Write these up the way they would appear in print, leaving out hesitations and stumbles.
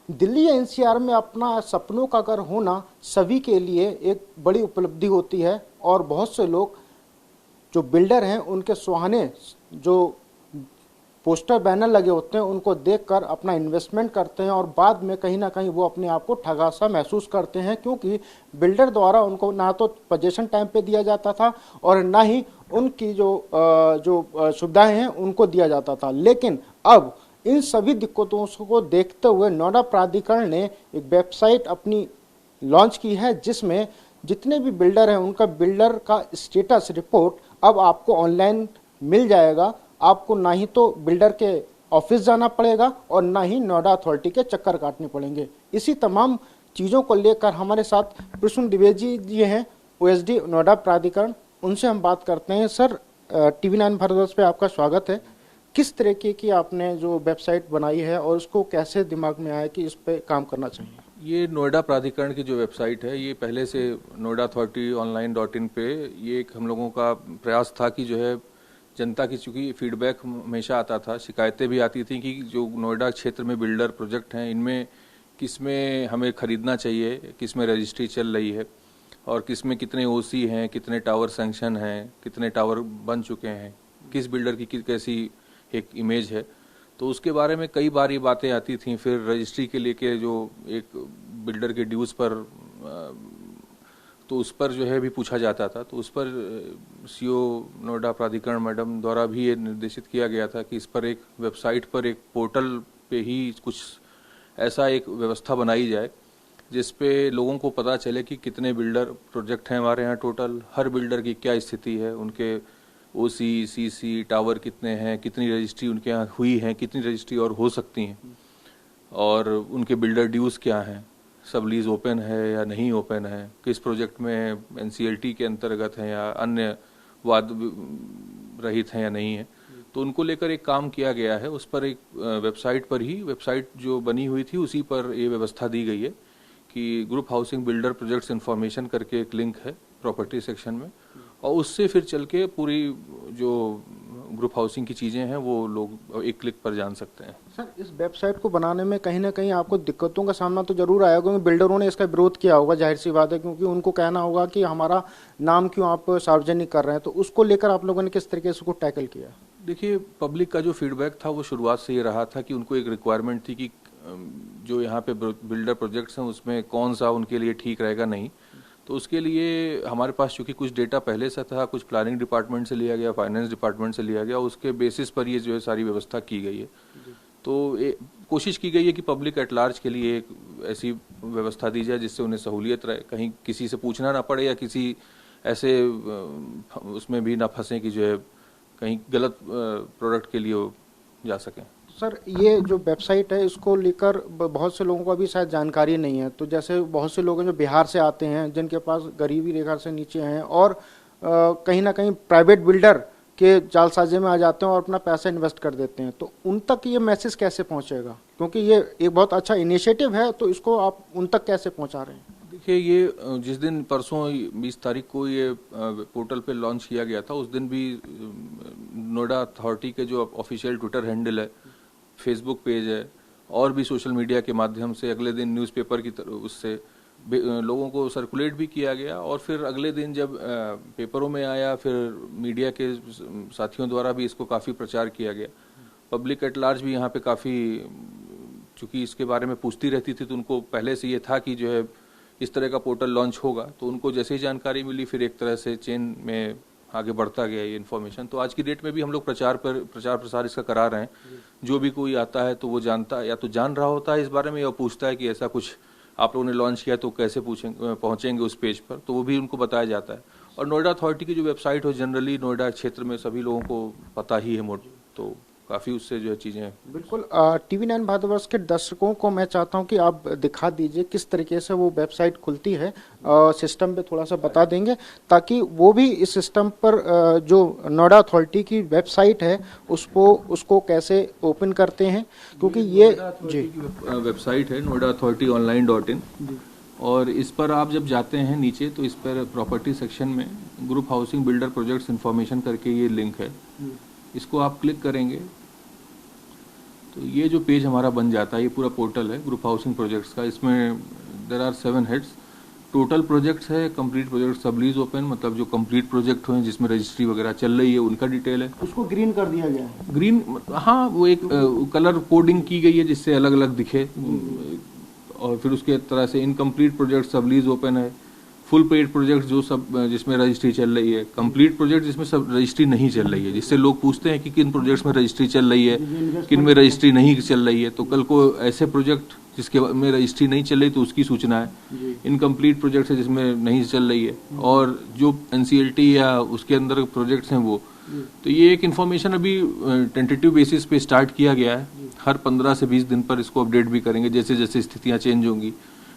दिल्ली या एनसीआर में अपना सपनों का घर होना सभी के लिए एक बड़ी उपलब्धि होती है और बहुत से लोग जो बिल्डर हैं उनके सुहाने जो पोस्टर बैनर लगे होते हैं उनको देखकर अपना इन्वेस्टमेंट करते हैं और बाद में कहीं ना कहीं वो अपने आप को ठगा सा महसूस करते हैं, क्योंकि बिल्डर द्वारा उनको ना तो पोजीशन टाइम पे दिया जाता था और ना ही उनकी जो सुविधाएं हैं उनको दिया जाता था। लेकिन अब इन सभी दिक्कतों को देखते हुए नोएडा प्राधिकरण ने एक वेबसाइट अपनी लॉन्च की है जिसमें जितने भी बिल्डर हैं उनका बिल्डर का स्टेटस रिपोर्ट अब आपको ऑनलाइन मिल जाएगा। आपको ना ही तो बिल्डर के ऑफिस जाना पड़ेगा और ना ही नोएडा अथॉरिटी के चक्कर काटने पड़ेंगे। इसी तमाम चीज़ों को लेकर हमारे साथ प्रसून द्विवेदी जी हैं, ओएसडी नोएडा प्राधिकरण, उनसे हम बात करते हैं। सर, TV9 भारतवर्ष पे आपका स्वागत है। किस तरीके की आपने जो वेबसाइट बनाई है और उसको कैसे दिमाग में आया कि इस पे काम करना चाहिए? ये नोएडा प्राधिकरण की जो वेबसाइट है ये पहले से नोएडा अथॉरिटी online.in पे ये एक हम लोगों का प्रयास था कि जो है जनता की, चूँकि फीडबैक हमेशा आता था, शिकायतें भी आती थी कि जो नोएडा क्षेत्र में बिल्डर प्रोजेक्ट हैं इनमें किस में हमें ख़रीदना चाहिए, किस में रजिस्ट्री चल रही है और किस में कितने ओसी हैं, कितने टावर सैंक्शन हैं, कितने टावर बन चुके हैं, किस बिल्डर की कैसी एक इमेज है। तो उसके बारे में कई बार ये बातें आती थी। फिर रजिस्ट्री के लेके जो एक बिल्डर के ड्यूज़ पर तो उस पर जो है भी पूछा जाता था। तो उस पर सीओ नोएडा प्राधिकरण मैडम द्वारा भी ये निर्देशित किया गया था कि इस पर एक वेबसाइट पर एक पोर्टल पे ही कुछ ऐसा एक व्यवस्था बनाई जाए जिस पे लोगों को पता चले कि कितने बिल्डर प्रोजेक्ट हैं हमारे यहाँ टोटल, हर बिल्डर की क्या स्थिति है, उनके ओसी, सीसी, टावर कितने हैं, कितनी रजिस्ट्री उनके यहाँ हुई है, कितनी रजिस्ट्री और हो सकती हैं, और उनके बिल्डर ड्यूज़ क्या हैं, सब लीज ओपन है या नहीं ओपन है, किस प्रोजेक्ट में एनसीएलटी के अंतर्गत हैं या अन्य वाद रहित हैं या नहीं है। तो उनको लेकर एक काम किया गया है। उस पर एक वेबसाइट पर ही, वेबसाइट जो बनी हुई थी उसी पर ये व्यवस्था दी गई है कि group housing builder projects information करके एक लिंक है प्रॉपर्टी सेक्शन में, और उससे फिर चल के पूरी जो ग्रुप हाउसिंग की चीज़ें हैं वो लोग एक क्लिक पर जान सकते हैं। सर, इस वेबसाइट को बनाने में कहीं ना कहीं आपको दिक्कतों का सामना तो जरूर आया, क्योंकि बिल्डरों ने इसका विरोध किया होगा, जाहिर सी बात है, क्योंकि उनको कहना होगा कि हमारा नाम क्यों आप सार्वजनिक कर रहे हैं। तो उसको लेकर आप लोगों ने किस तरीके से उसको टैकल किया? देखिए, पब्लिक का जो फीडबैक था वो शुरुआत से ये रहा था कि उनको एक रिक्वायरमेंट थी कि जो यहाँ पे बिल्डर प्रोजेक्ट्स हैं उसमें कौन सा उनके लिए ठीक रहेगा नहीं। तो उसके लिए हमारे पास चूँकि कुछ डेटा पहले से था, कुछ प्लानिंग डिपार्टमेंट से लिया गया, फाइनेंस डिपार्टमेंट से लिया गया, उसके बेसिस पर ये जो है सारी व्यवस्था की गई है। तो कोशिश की गई है कि पब्लिक एट लार्ज के लिए एक ऐसी व्यवस्था दी जाए जिससे उन्हें सहूलियत रहे, कहीं किसी से पूछना ना पड़े या किसी ऐसे उसमें भी ना फंसे कि जो है कहीं गलत प्रोडक्ट के लिए वो जा सकें। सर, ये जो वेबसाइट है इसको लेकर बहुत से लोगों को अभी शायद जानकारी नहीं है। तो जैसे बहुत से लोग हैं जो बिहार से आते हैं, जिनके पास गरीबी रेखा से नीचे हैं और कहीं ना कहीं प्राइवेट बिल्डर के जालसाजी में आ जाते हैं और अपना पैसा इन्वेस्ट कर देते हैं, तो उन तक ये मैसेज कैसे पहुंचेगा? क्योंकि ये एक बहुत अच्छा इनिशिएटिव है, तो इसको आप उन तक कैसे पहुंचा रहे हैं? देखिए, ये जिस दिन परसों 20 तारीख को ये पोर्टल पे लॉन्च किया गया था, उस दिन भी नोएडा अथॉरिटी के जो ऑफिशियल ट्विटर हैंडल है, फेसबुक पेज है और भी सोशल मीडिया के माध्यम से अगले दिन न्यूज़पेपर की तरह उससे लोगों को सर्कुलेट भी किया गया। और फिर अगले दिन जब पेपरों में आया, फिर मीडिया के साथियों द्वारा भी इसको काफ़ी प्रचार किया गया। पब्लिक एट लार्ज भी यहाँ पे काफ़ी, चूँकि इसके बारे में पूछती रहती थी, तो उनको पहले से ये था कि जो है इस तरह का पोर्टल लॉन्च होगा। तो उनको जैसे ही जानकारी मिली फिर एक तरह से चेन में आगे बढ़ता गया ये इन्फॉर्मेशन। तो आज की डेट में भी हम लोग प्रचार प्रसार इसका करा रहे हैं। जो भी कोई आता है तो वो जानता है, या तो जान रहा होता है इस बारे में, या पूछता है कि ऐसा कुछ आप लोगों ने लॉन्च किया तो कैसे पहुंचेंगे उस पेज पर, तो वो भी उनको बताया जाता है। और नोएडा अथॉरिटी की जो वेबसाइट हो, जनरली नोएडा क्षेत्र में सभी लोगों को पता ही है, तो काफ़ी उससे जो है चीज़ें। बिल्कुल। TV9 भारतवर्ष के दर्शकों को मैं चाहता हूं कि आप दिखा दीजिए किस तरीके से वो वेबसाइट खुलती है, सिस्टम पे थोड़ा सा बता देंगे ताकि वो भी इस सिस्टम पर जो नोएडा अथॉरिटी की वेबसाइट है उसको कैसे ओपन करते हैं, क्योंकि ये जी वेबसाइट है नोएडा अथॉरिटी online.in, और इस पर आप जब जाते हैं नीचे तो इस पर प्रॉपर्टी सेक्शन में group housing builder projects information करके ये लिंक है, इसको आप क्लिक करेंगे तो ये जो पेज हमारा बन जाता है, ये पूरा पोर्टल है ग्रुप हाउसिंग प्रोजेक्ट्स का। इसमें there are 7 heads. Total projects है, कंप्लीट प्रोजेक्ट, सबलीज ओपन, मतलब जो कंप्लीट प्रोजेक्ट हुए जिसमें रजिस्ट्री वगैरह चल रही है उनका डिटेल है। उसको ग्रीन कर दिया गया है। ग्रीन, हाँ, वो एक कलर कोडिंग की गई है जिससे अलग अलग दिखे। और फिर उसके तरह से इनकम्प्लीट प्रोजेक्ट, सबलीज ओपन है। फुल पेड प्रोजेक्ट जो सब जिसमें रजिस्ट्री चल रही है। कंप्लीट प्रोजेक्ट जिसमें सब रजिस्ट्री नहीं चल रही है, जिससे लोग पूछते हैं कि किन प्रोजेक्ट्स में रजिस्ट्री चल रही है, किन में रजिस्ट्री नहीं चल रही है। तो कल को ऐसे प्रोजेक्ट जिसके में रजिस्ट्री नहीं चल रही तो उसकी सूचना है। इनकम्प्लीट प्रोजेक्ट है जिसमें नहीं चल रही है, और जो एनसीएलटी या उसके अंदर प्रोजेक्ट्स हैं वो। तो ये एक इन्फॉर्मेशन अभी टेंटेटिव बेसिस पे स्टार्ट किया गया है। हर 15 से 20 दिन पर इसको अपडेट भी करेंगे जैसे जैसे स्थितियां चेंज होंगी।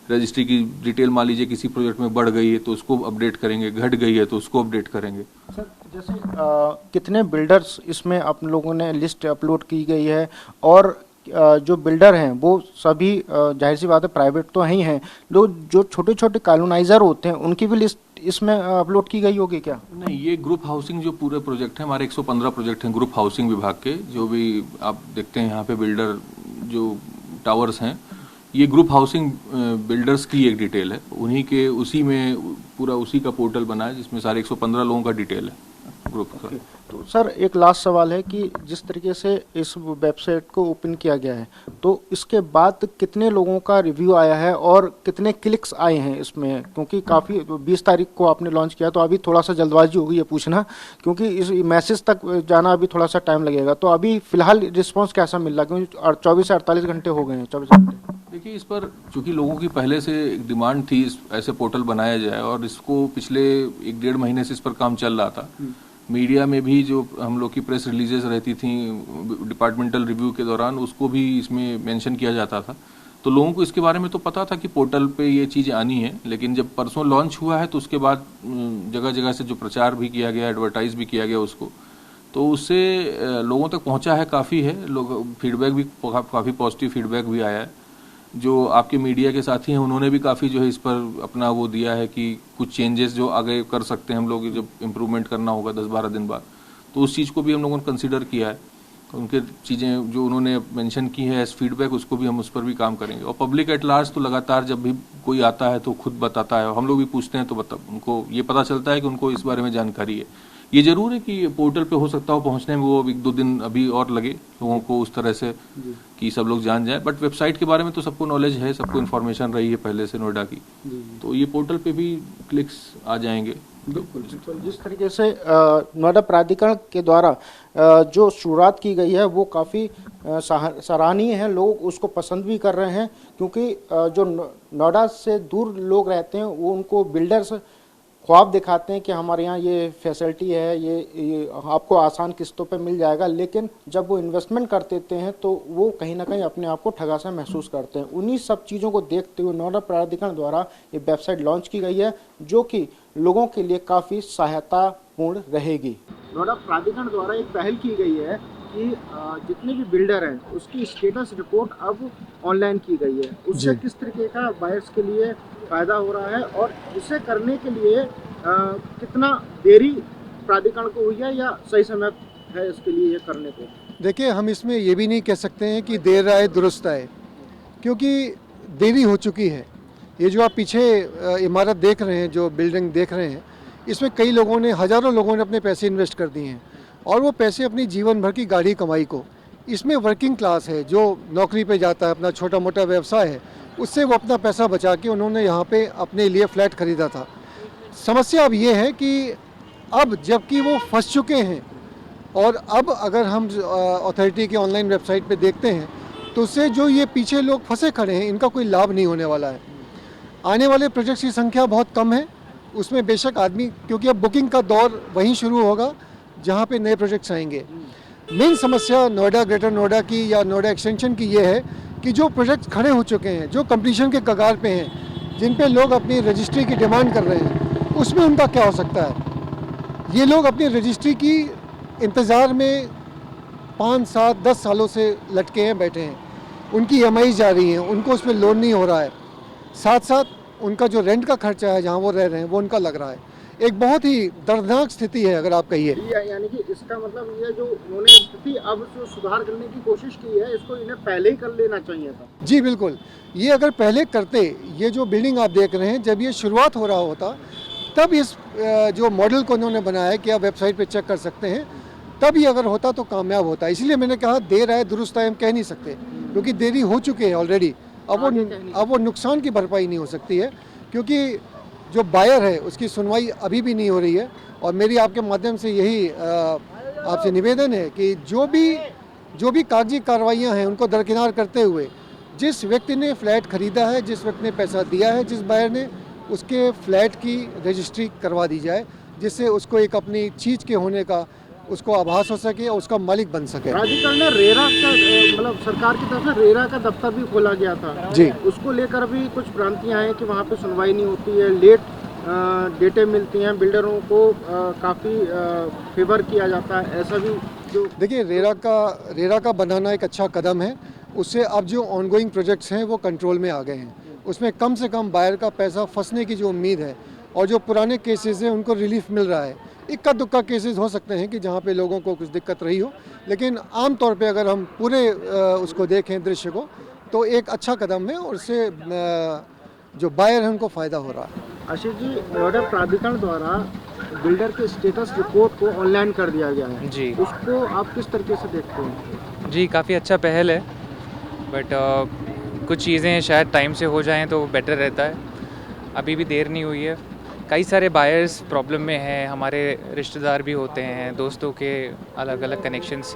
रजिस्ट्री की डिटेल मान लीजिए किसी प्रोजेक्ट में बढ़ गई है तो उसको अपडेट करेंगे, घट गई है तो उसको अपडेट करेंगे। सर, जैसे कितने बिल्डर्स इसमें आप लोगों ने लिस्ट अपलोड की गई है, और जो बिल्डर हैं वो सभी जाहिर सी बात है प्राइवेट तो हैं ही हैं, लोग जो छोटे छोटे कॉलोनाइजर होते हैं उनकी भी लिस्ट इसमें अपलोड की गई होगी क्या? नहीं, ये ग्रुप हाउसिंग जो पूरे प्रोजेक्ट है, हमारे 115 प्रोजेक्ट हैं ग्रुप हाउसिंग विभाग के। जो भी आप देखते हैं यहाँ पे बिल्डर जो टावर्स हैं, ये ग्रुप हाउसिंग बिल्डर्स की एक डिटेल है। उन्हीं के उसी में पूरा उसी का पोर्टल बना है जिसमें सारे 115 लोगों का डिटेल है ग्रुप का। तो सर, एक लास्ट सवाल है कि जिस तरीके से इस वेबसाइट को ओपन किया गया है तो इसके बाद कितने लोगों का रिव्यू आया है और कितने क्लिक्स आए हैं इसमें? क्योंकि काफ़ी 20 तारीख को आपने लॉन्च किया, तो अभी थोड़ा सा जल्दबाजी होगी ये पूछना, क्योंकि इस मैसेज तक जाना अभी थोड़ा सा टाइम लगेगा। तो अभी फिलहाल रिस्पॉन्स कैसा मिल रहा है, क्योंकि 24 से 48 घंटे हो गए हैं, 24 घंटे। देखिए, इस पर चूंकि लोगों की पहले से एक डिमांड थी ऐसे पोर्टल बनाया जाए, और इसको पिछले 1-1.5 महीने से इस पर काम चल रहा था। मीडिया में भी जो हम लोग की प्रेस रिलीजेस रहती थी डिपार्टमेंटल रिव्यू के दौरान, उसको भी इसमें मेंशन किया जाता था। तो लोगों को इसके बारे में तो पता था कि पोर्टल पे ये चीज़ आनी है, लेकिन जब परसों लॉन्च हुआ है तो उसके बाद जगह जगह से जो प्रचार भी किया गया, एडवर्टाइज भी किया गया उसको, तो उससे लोगों तक पहुंचा है, काफ़ी है। लोग फीडबैक भी, काफ़ी पॉजिटिव फीडबैक भी आया है। जो आपके मीडिया के साथी हैं उन्होंने भी काफ़ी जो है इस पर अपना वो दिया है कि कुछ चेंजेस जो आगे कर सकते हैं हम लोग, जब इम्प्रूवमेंट करना होगा 10-12 दिन बाद, तो उस चीज़ को भी हम लोगों ने कंसिडर किया है। उनके चीज़ें जो उन्होंने मेंशन की है एज फीडबैक, उसको भी हम उस पर भी काम करेंगे। और पब्लिक एट लार्ज तो लगातार जब भी कोई आता है तो खुद बताता है, हम लोग भी पूछते हैं तो उनको ये पता चलता है कि उनको इस बारे में जानकारी है। ये जरूर है कि पोर्टल पे हो सकता हो पहुंचने में वो 1-2 दिन अभी और लगे लोगों को उस तरह से कि सब लोग जान जाए, बट वेबसाइट के बारे में तो सबको नॉलेज है, सबको इन्फॉर्मेशन रही है पहले से नोएडा की। तो ये पोर्टल पे भी क्लिक्स आ जाएंगे। बिल्कुल। जिस तरीके से नोएडा प्राधिकरण के द्वारा जो शुरुआत की गई है वो काफ़ी सराहनीय है, लोग उसको पसंद भी कर रहे हैं, क्योंकि जो नोएडा से दूर लोग रहते हैं वो उनको बिल्डर्स ख्वाब दिखाते हैं कि हमारे यहाँ ये फैसिलिटी है, ये आपको आसान किस्तों पे मिल जाएगा, लेकिन जब वो इन्वेस्टमेंट कर देते हैं तो वो कहीं ना कहीं अपने आप को ठगा सा महसूस करते हैं। उन्हीं सब चीज़ों को देखते हुए नोएडा प्राधिकरण द्वारा ये वेबसाइट लॉन्च की गई है, जो कि लोगों के लिए काफ़ी सहायतापूर्ण रहेगी। नोएडा प्राधिकरण द्वारा एक पहल की गई है कि जितने भी बिल्डर हैं उसकी स्टेटस रिपोर्ट अब ऑनलाइन की गई है। उससे किस तरीके का बायर्स के लिए फायदा हो रहा है, और इसे करने के लिए कितना देरी प्राधिकरण को हुई है या सही समय है इसके लिए ये करने को? देखिए, हम इसमें ये भी नहीं कह सकते हैं कि देर आए दुरुस्त आए, क्योंकि देरी हो चुकी है। ये जो आप पीछे इमारत देख रहे हैं, जो बिल्डिंग देख रहे हैं, इसमें कई लोगों ने, हज़ारों लोगों ने अपने पैसे इन्वेस्ट कर दिए हैं, और वो पैसे अपनी जीवन भर की गाढ़ी कमाई को, इसमें वर्किंग क्लास है जो नौकरी पे जाता है, अपना छोटा मोटा व्यवसाय है, उससे वो अपना पैसा बचा के उन्होंने यहाँ पे अपने लिए फ्लैट खरीदा था। समस्या अब ये है कि अब जबकि वो फंस चुके हैं, और अब अगर हम अथॉरिटी के ऑनलाइन वेबसाइट पे देखते हैं तो उससे जो ये पीछे लोग फंसे खड़े हैं, इनका कोई लाभ नहीं होने वाला है। आने वाले प्रोजेक्ट्स की संख्या बहुत कम है, उसमें बेशक आदमी, क्योंकि अब बुकिंग का दौर वहीं शुरू होगा जहाँ पे नए प्रोजेक्ट्स आएंगे। मेन समस्या नोएडा, ग्रेटर नोएडा की या नोएडा एक्सटेंशन की ये है कि जो प्रोजेक्ट्स खड़े हो चुके हैं, जो कंप्लीशन के कगार पे हैं, जिन पे लोग अपनी रजिस्ट्री की डिमांड कर रहे हैं, उसमें उनका क्या हो सकता है? ये लोग अपनी रजिस्ट्री की इंतज़ार में 5, 7, 10 सालों से लटके हैं, बैठे हैं। उनकी EMI जा रही हैं, उनको उसमें लोन नहीं हो रहा है। साथ साथ उनका जो रेंट का खर्चा है, जहाँ वो रह रहे हैं, वो उनका लग रहा है। एक बहुत ही दर्दनाक स्थिति है अगर आप कहिए। यानी कि इसका मतलब ये जो उन्होंने स्थिति अब जो सुधार करने की कोशिश की है, इसको इन्हें पहले ही कर लेना चाहिए था। जी बिल्कुल, ये अगर पहले करते, ये जो बिल्डिंग आप देख रहे हैं, जब ये शुरुआत हो रहा होता तब इस जो मॉडल को उन्होंने बनाया है कि आप वेबसाइट पे चेक कर सकते हैं, तब ये अगर होता तो कामयाब होता। इसलिए मैंने कहा देर आए दुरुस्त आए हम कह नहीं सकते, क्योंकि देरी हो चुकी है ऑलरेडी। अब वो नुकसान की भरपाई नहीं हो सकती है, क्योंकि जो बायर है उसकी सुनवाई अभी भी नहीं हो रही है। और मेरी आपके माध्यम से यही आपसे निवेदन है कि जो भी कागजी कार्रवाइयाँ हैं उनको दरकिनार करते हुए, जिस व्यक्ति ने फ्लैट खरीदा है, जिस व्यक्ति ने पैसा दिया है, जिस बायर ने, उसके फ्लैट की रजिस्ट्री करवा दी जाए, जिससे उसको एक अपनी चीज़ के होने का उसको आभास हो सके और उसका मालिक बन सके। प्राधिकरण ने रेरा का मतलब सरकार की तरफ से रेरा का दफ्तर भी खोला गया था जी, उसको लेकर भी कुछ भ्रांतियां हैं कि वहाँ पे सुनवाई नहीं होती है, लेट डेटें मिलती हैं, बिल्डरों को काफ़ी फेवर किया जाता है, ऐसा भी जो देखिए रेरा का बनाना एक अच्छा कदम है। उससे अब जो ऑनगोइंग प्रोजेक्ट्स हैं वो कंट्रोल में आ गए हैं। उसमें कम से कम बायर का पैसा फंसने की जो उम्मीद है, और जो पुराने केसेस हैं उनको रिलीफ मिल रहा है। इक्का दुक्का केसेस हो सकते हैं कि जहाँ पे लोगों को कुछ दिक्कत रही हो, लेकिन आम तौर पे अगर हम पूरे उसको देखें दृश्य को, तो एक अच्छा कदम है और उससे जो बायर हैं उनको फ़ायदा हो रहा है। आशीष जी, नोएडा प्राधिकरण द्वारा बिल्डर के स्टेटस रिपोर्ट को ऑनलाइन कर दिया गया है जी। उसको आप किस तरीके से देखते हैं? जी, काफ़ी अच्छा पहल है, बट कुछ चीज़ें शायद टाइम से हो जाएं तो बेटर रहता है। अभी भी देर नहीं हुई है। कई सारे बायर्स प्रॉब्लम में हैं, हमारे रिश्तेदार भी होते हैं, दोस्तों के अलग अलग कनेक्शंस,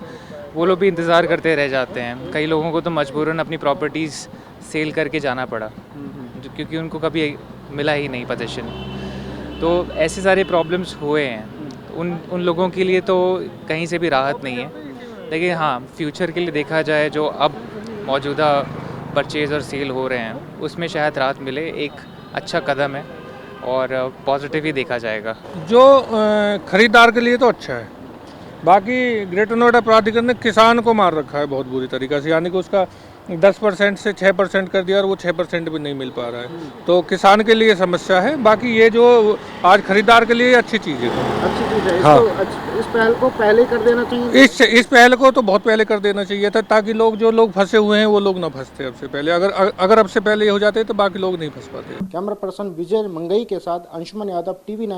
वो लोग भी इंतज़ार करते रह जाते हैं। कई लोगों को तो मजबूरन अपनी प्रॉपर्टीज़ सेल करके जाना पड़ा, क्योंकि उनको कभी मिला ही नहीं पोजीशन। तो ऐसे सारे प्रॉब्लम्स हुए हैं। उन लोगों के लिए तो कहीं से भी राहत नहीं है, लेकिन हाँ, फ्यूचर के लिए देखा जाए, जो अब मौजूदा परचेज़ और सेल हो रहे हैं उसमें शायद राहत मिले। एक अच्छा कदम है और पॉजिटिव ही देखा जाएगा। जो खरीदार के लिए तो अच्छा है, बाकी ग्रेटर नोएडा प्राधिकरण ने किसान को मार रखा है बहुत बुरी तरीक़ा से। यानी कि उसका 10% से 6% कर दिया और वो 6% भी नहीं मिल पा रहा है, तो किसान के लिए समस्या है। बाकी ये जो आज खरीदार के लिए अच्छी चीज़ है, अच्छी चीज़ है। हाँ। इस पहल को पहले कर देना चाहिए। इस पहल को तो बहुत पहले कर देना चाहिए था, ताकि जो लोग फंसे हुए हैं वो लोग ना फंसते अब से पहले। अगर अब से पहले ये हो जाते तो बाकी लोग नहीं फंस पाते। कैमरा पर्सन विजय मंगई के साथ अंशुमन यादव, TV9।